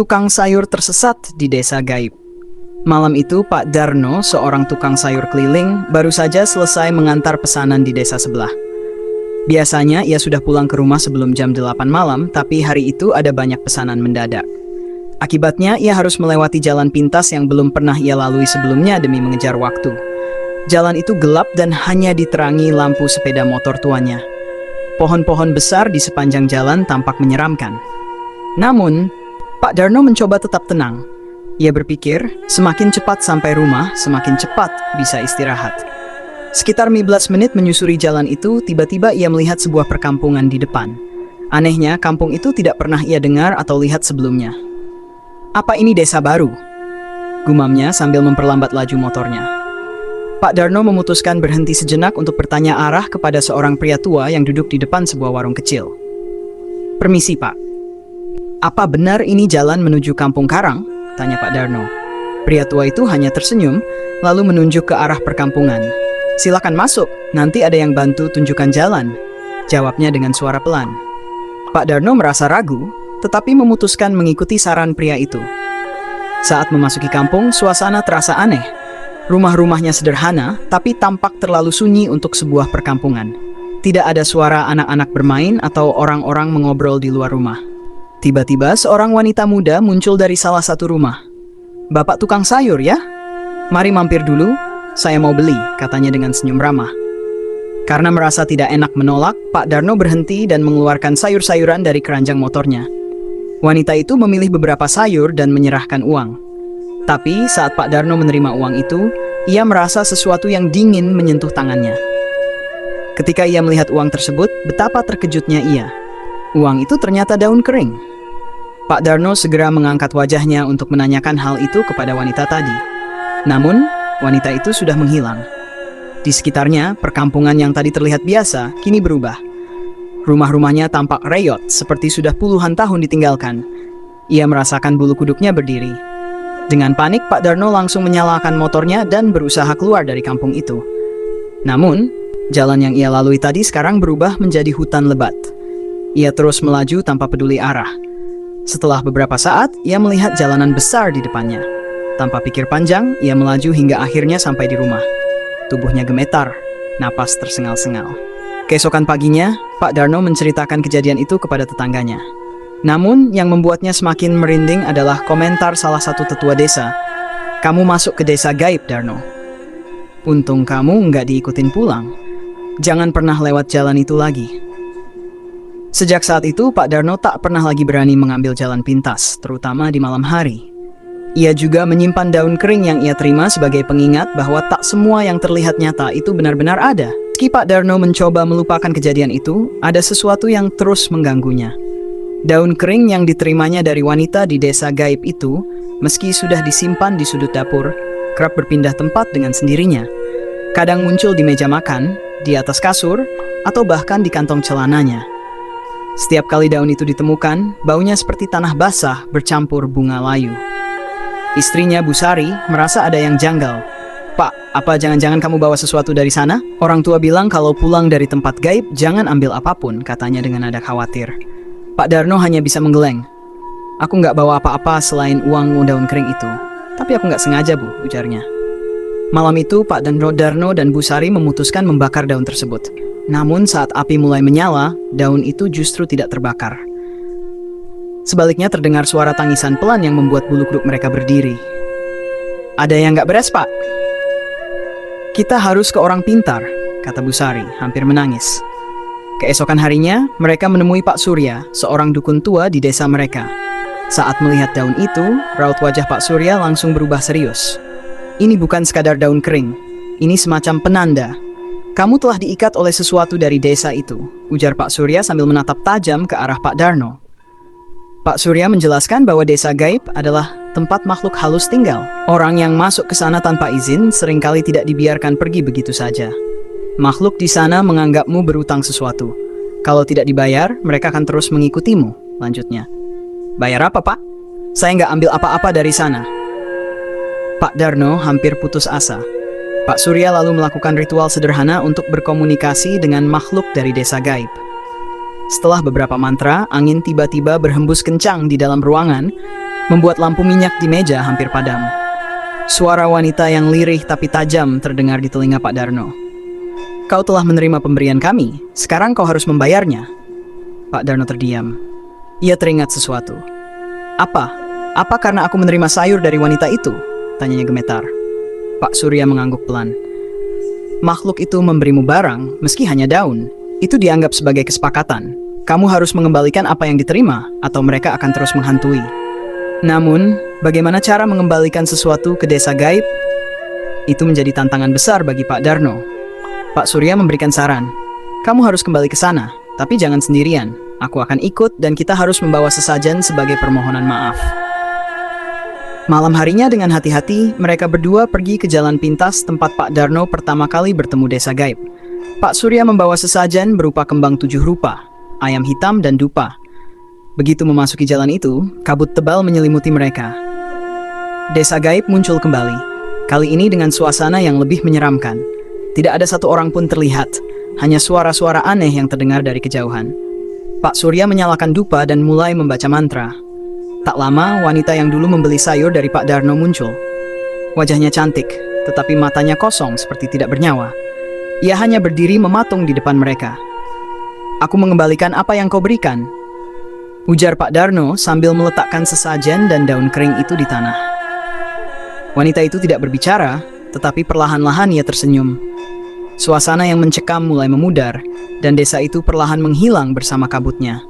Tukang sayur tersesat di desa gaib. Malam itu Pak Darno, seorang tukang sayur keliling, baru saja selesai mengantar pesanan di desa sebelah. Biasanya ia sudah pulang ke rumah sebelum jam 8 malam, tapi hari itu ada banyak pesanan mendadak. Akibatnya ia harus melewati jalan pintas yang belum pernah ia lalui sebelumnya demi mengejar waktu. Jalan itu gelap dan hanya diterangi lampu sepeda motor tuanya. Pohon-pohon besar di sepanjang jalan tampak menyeramkan. Namun, Pak Darno mencoba tetap tenang. Ia berpikir, semakin cepat sampai rumah, semakin cepat bisa istirahat. Sekitar 15 menit menyusuri jalan itu, tiba-tiba ia melihat sebuah perkampungan di depan. Anehnya, kampung itu tidak pernah ia dengar atau lihat sebelumnya. Apa ini desa baru? Gumamnya sambil memperlambat laju motornya. Pak Darno memutuskan berhenti sejenak untuk bertanya arah kepada seorang pria tua yang duduk di depan sebuah warung kecil. Permisi, Pak. Apa benar ini jalan menuju Kampung Karang? Tanya Pak Darno. Pria tua itu hanya tersenyum, lalu menunjuk ke arah perkampungan. Silakan masuk, nanti ada yang bantu tunjukkan jalan. Jawabnya dengan suara pelan. Pak Darno merasa ragu, tetapi memutuskan mengikuti saran pria itu. Saat memasuki kampung, suasana terasa aneh. Rumah-rumahnya sederhana, tapi tampak terlalu sunyi untuk sebuah perkampungan. Tidak ada suara anak-anak bermain atau orang-orang mengobrol di luar rumah. Tiba-tiba seorang wanita muda muncul dari salah satu rumah. Bapak tukang sayur ya? Mari mampir dulu, saya mau beli, katanya dengan senyum ramah. Karena merasa tidak enak menolak, Pak Darno berhenti dan mengeluarkan sayur-sayuran dari keranjang motornya. Wanita itu memilih beberapa sayur dan menyerahkan uang. Tapi saat Pak Darno menerima uang itu, ia merasa sesuatu yang dingin menyentuh tangannya. Ketika ia melihat uang tersebut, betapa terkejutnya ia. Uang itu ternyata daun kering. Pak Darno segera mengangkat wajahnya untuk menanyakan hal itu kepada wanita tadi. Namun, wanita itu sudah menghilang. Di sekitarnya, perkampungan yang tadi terlihat biasa, kini berubah. Rumah-rumahnya tampak reyot, seperti sudah puluhan tahun ditinggalkan. Ia merasakan bulu kuduknya berdiri. Dengan panik, Pak Darno langsung menyalakan motornya dan berusaha keluar dari kampung itu. Namun, jalan yang ia lalui tadi sekarang berubah menjadi hutan lebat. Ia terus melaju tanpa peduli arah. Setelah beberapa saat, ia melihat jalanan besar di depannya. Tanpa pikir panjang, ia melaju hingga akhirnya sampai di rumah. Tubuhnya gemetar, napas tersengal-sengal. Keesokan paginya, Pak Darno menceritakan kejadian itu kepada tetangganya. Namun, yang membuatnya semakin merinding adalah komentar salah satu tetua desa. Kamu masuk ke desa gaib, Darno. Untung kamu nggak diikutin pulang. Jangan pernah lewat jalan itu lagi. Sejak saat itu, Pak Darno tak pernah lagi berani mengambil jalan pintas, terutama di malam hari. Ia juga menyimpan daun kering yang ia terima sebagai pengingat bahwa tak semua yang terlihat nyata itu benar-benar ada. Meski Pak Darno mencoba melupakan kejadian itu, ada sesuatu yang terus mengganggunya. Daun kering yang diterimanya dari wanita di desa gaib itu, meski sudah disimpan di sudut dapur, kerap berpindah tempat dengan sendirinya. Kadang muncul di meja makan, di atas kasur, atau bahkan di kantong celananya. Setiap kali daun itu ditemukan, baunya seperti tanah basah bercampur bunga layu. Istrinya Bu Sari merasa ada yang janggal. Pak, apa jangan-jangan kamu bawa sesuatu dari sana? Orang tua bilang kalau pulang dari tempat gaib, jangan ambil apapun, katanya dengan nada khawatir. Pak Darno hanya bisa menggeleng. Aku nggak bawa apa-apa selain uang daun kering itu. Tapi aku nggak sengaja, Bu, ujarnya. Malam itu, Pak Darno dan Bu Sari memutuskan membakar daun tersebut. Namun saat api mulai menyala, daun itu justru tidak terbakar. Sebaliknya terdengar suara tangisan pelan yang membuat bulu kuduk mereka berdiri. Ada yang nggak beres, Pak? Kita harus ke orang pintar, kata Bu Sari, hampir menangis. Keesokan harinya, mereka menemui Pak Surya, seorang dukun tua di desa mereka. Saat melihat daun itu, raut wajah Pak Surya langsung berubah serius. Ini bukan sekadar daun kering, ini semacam penanda. Kamu telah diikat oleh sesuatu dari desa itu, ujar Pak Surya sambil menatap tajam ke arah Pak Darno. Pak Surya menjelaskan bahwa desa gaib adalah tempat makhluk halus tinggal. Orang yang masuk ke sana tanpa izin seringkali tidak dibiarkan pergi begitu saja. Makhluk di sana menganggapmu berutang sesuatu. Kalau tidak dibayar, mereka akan terus mengikutimu, lanjutnya. Bayar apa, Pak? Saya nggak ambil apa-apa dari sana. Pak Darno hampir putus asa. Pak Surya lalu melakukan ritual sederhana untuk berkomunikasi dengan makhluk dari desa gaib. Setelah beberapa mantra, angin tiba-tiba berhembus kencang di dalam ruangan. membuat lampu minyak di meja hampir padam. Suara wanita yang lirih tapi tajam terdengar di telinga Pak Darno. "Kau telah menerima pemberian kami, sekarang kau harus membayarnya." Pak Darno terdiam. Ia teringat sesuatu. "Apa? Apa karena aku menerima sayur dari wanita itu?" tanyanya gemetar. Pak Surya mengangguk pelan. "Makhluk itu memberimu barang, meski hanya daun. Itu dianggap sebagai kesepakatan. Kamu harus mengembalikan apa yang diterima, atau mereka akan terus menghantui. Namun, bagaimana cara mengembalikan sesuatu ke desa gaib? Itu menjadi tantangan besar bagi Pak Darno. Pak Surya memberikan saran. Kamu harus kembali ke sana, tapi jangan sendirian. Aku akan ikut dan kita harus membawa sesajen sebagai permohonan maaf." Malam harinya dengan hati-hati, mereka berdua pergi ke jalan pintas tempat Pak Darno pertama kali bertemu desa gaib. Pak Surya membawa sesajen berupa kembang 7 rupa, ayam hitam dan dupa. Begitu memasuki jalan itu, kabut tebal menyelimuti mereka. Desa gaib muncul kembali, kali ini dengan suasana yang lebih menyeramkan. Tidak ada satu orang pun terlihat, hanya suara-suara aneh yang terdengar dari kejauhan. Pak Surya menyalakan dupa dan mulai membaca mantra. Tak lama, wanita yang dulu membeli sayur dari Pak Darno muncul. Wajahnya cantik, tetapi matanya kosong seperti tidak bernyawa. Ia hanya berdiri mematung di depan mereka. "Aku mengembalikan apa yang kau berikan," ujar Pak Darno sambil meletakkan sesajen dan daun kering itu di tanah. Wanita itu tidak berbicara, tetapi perlahan-lahan ia tersenyum. Suasana yang mencekam mulai memudar, dan desa itu perlahan menghilang bersama kabutnya.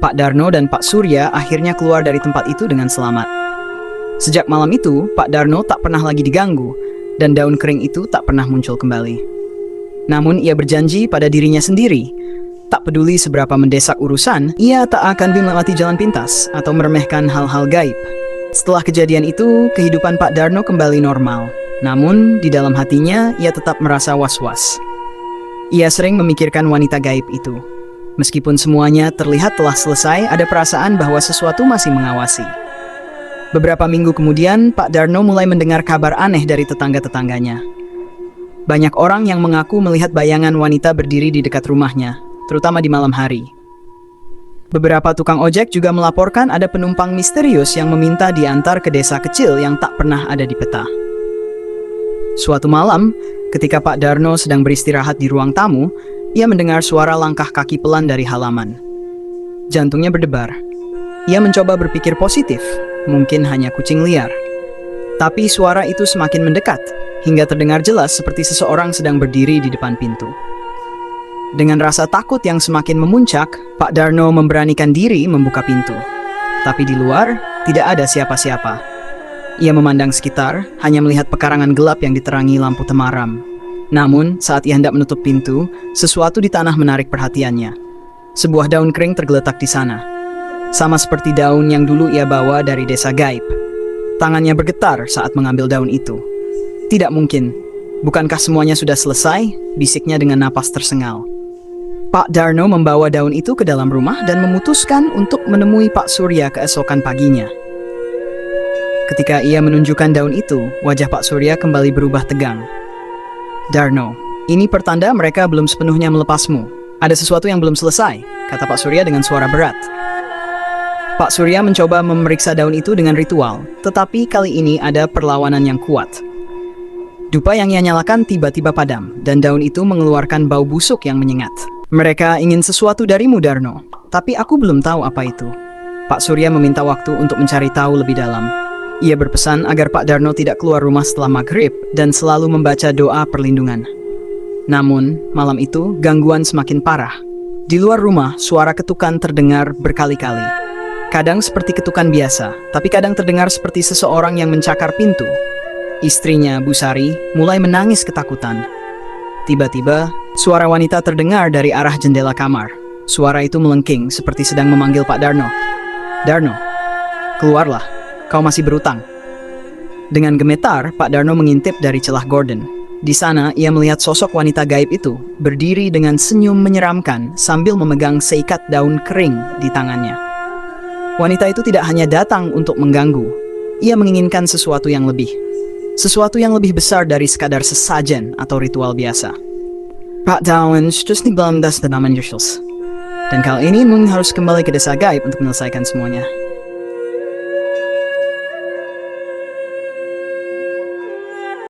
Pak Darno dan Pak Surya akhirnya keluar dari tempat itu dengan selamat. Sejak malam itu, Pak Darno tak pernah lagi diganggu, dan daun kering itu tak pernah muncul kembali. Namun ia berjanji pada dirinya sendiri, tak peduli seberapa mendesak urusan, ia tak akan melewati jalan pintas atau meremehkan hal-hal gaib. Setelah kejadian itu, kehidupan Pak Darno kembali normal. Namun, di dalam hatinya, ia tetap merasa was-was. Ia sering memikirkan wanita gaib itu. Meskipun semuanya terlihat telah selesai, ada perasaan bahwa sesuatu masih mengawasi. Beberapa minggu kemudian, Pak Darno mulai mendengar kabar aneh dari tetangga-tetangganya. Banyak orang yang mengaku melihat bayangan wanita berdiri di dekat rumahnya, terutama di malam hari. Beberapa tukang ojek juga melaporkan ada penumpang misterius yang meminta diantar ke desa kecil yang tak pernah ada di peta. Suatu malam, ketika Pak Darno sedang beristirahat di ruang tamu, ia mendengar suara langkah kaki pelan dari halaman. Jantungnya berdebar. Ia mencoba berpikir positif, mungkin hanya kucing liar. Tapi suara itu semakin mendekat, hingga terdengar jelas seperti seseorang sedang berdiri di depan pintu. Dengan rasa takut yang semakin memuncak, Pak Darno memberanikan diri membuka pintu. Tapi di luar, tidak ada siapa-siapa. Ia memandang sekitar, hanya melihat pekarangan gelap yang diterangi lampu temaram. Namun, saat ia hendak menutup pintu, sesuatu di tanah menarik perhatiannya. Sebuah daun kering tergeletak di sana. Sama seperti daun yang dulu ia bawa dari desa gaib. Tangannya bergetar saat mengambil daun itu. "Tidak mungkin. Bukankah semuanya sudah selesai?" bisiknya dengan napas tersengal. Pak Darno membawa daun itu ke dalam rumah dan memutuskan untuk menemui Pak Surya keesokan paginya. Ketika ia menunjukkan daun itu, wajah Pak Surya kembali berubah tegang. "Darno, ini pertanda mereka belum sepenuhnya melepasmu. Ada sesuatu yang belum selesai," kata Pak Surya dengan suara berat. Pak Surya mencoba memeriksa daun itu dengan ritual, tetapi kali ini ada perlawanan yang kuat. Dupa yang ia nyalakan tiba-tiba padam, dan daun itu mengeluarkan bau busuk yang menyengat. "Mereka ingin sesuatu darimu, Darno, tapi aku belum tahu apa itu." Pak Surya meminta waktu untuk mencari tahu lebih dalam. Ia berpesan agar Pak Darno tidak keluar rumah setelah maghrib dan selalu membaca doa perlindungan. Namun, malam itu gangguan semakin parah. Di luar rumah, suara ketukan terdengar berkali-kali. Kadang seperti ketukan biasa, tapi kadang terdengar seperti seseorang yang mencakar pintu. Istrinya, Bu Sari, mulai menangis ketakutan. Tiba-tiba, suara wanita terdengar dari arah jendela kamar. Suara itu melengking seperti sedang memanggil Pak Darno. "Darno, keluarlah, kau masih berutang." Dengan gemetar, Pak Darno mengintip dari celah gorden. Di sana, ia melihat sosok wanita gaib itu, berdiri dengan senyum menyeramkan sambil memegang seikat daun kering di tangannya. Wanita itu tidak hanya datang untuk mengganggu, ia menginginkan sesuatu yang lebih. Sesuatu yang lebih besar dari sekadar sesajen atau ritual biasa. "Pak Darwin, just nih belum das dan kali ini Mung harus kembali ke desa gaib untuk menyelesaikan semuanya."